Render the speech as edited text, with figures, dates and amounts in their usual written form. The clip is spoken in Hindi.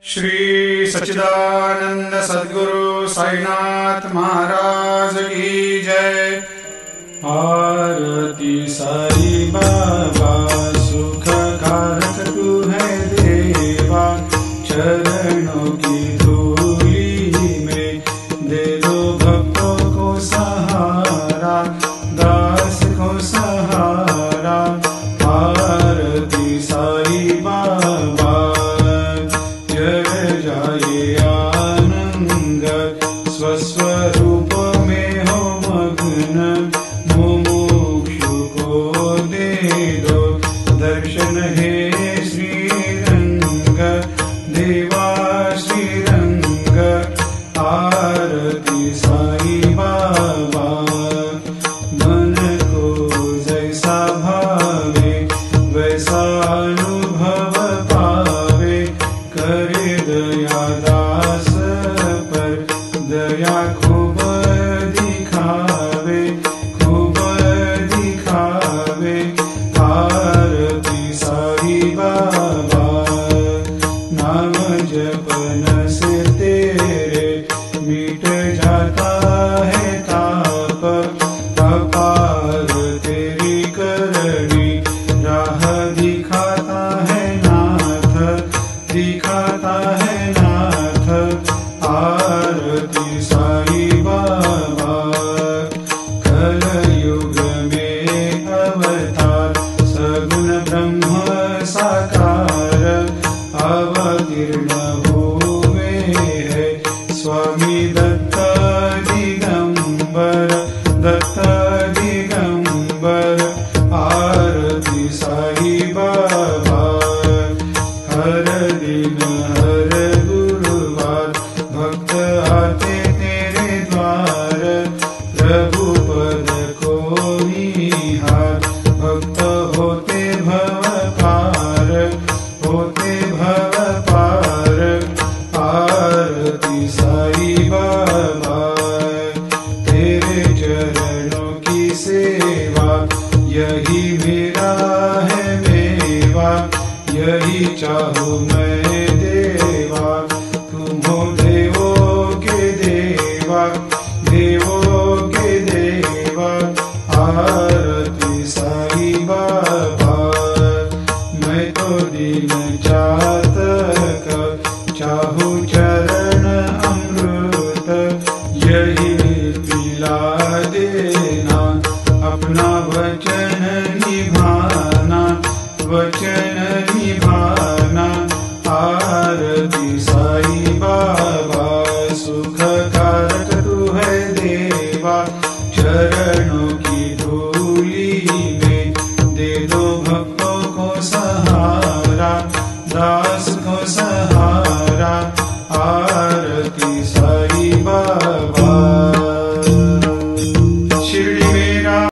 श्री सच्चिदानंद सद्गुरु साईनाथ महाराज की जय। आरती साई बाबा सुख कारक तू है देवा, चरणों की धूली में दे दो भक्तों को सहारा, दास को सहारा। आरती साई बाबा जय जाए आनंद, स्वस्वरूप में हो मग्न, मुमुक्षु को दे दो दर्शन हे श्रीरंग, देवा श्रीरंग। आरती साई बाबा मन को जैसा भावे वैसा अनुभव पावे, करे दया दास पर दया खूब दिखावे, खूब दिखावे। आरती साई बाबा नाम जपन से तेरे मिट जाता है ताप, अपार तेरी करनी राह दिखाता है नाथ, दिखाता है नाथ। आरती साई बाबा कलयुग में अवतार, सगुण ब्रह्म साकार, अवतीर्ण हुए है स्वामी दत्त दिगंबर, दत्त दिगंबर। आरती साई बाबा हर दिन हर गुरुवार भक्त आते तेरे द्वार, प्रभु पद को निहार, भक्त होते भव पार, होते भव पार। आरती साई बाबा तेरे चरणों की सेवा, यही मेरा है मेवा, यही चाहूँ मैं देवा। तुम हो देवों के देवा, देवों के देवा। आरती साई बाबा मैं तो दिन चातक, चाहूँ चरण अमृत, यही पिला देना, अपना वचन निभाना, वचन निभाना। आरती साई बाबा सुख कारक तू है देवा, चरणों की धूली में दे दो भक्तों को सहारा,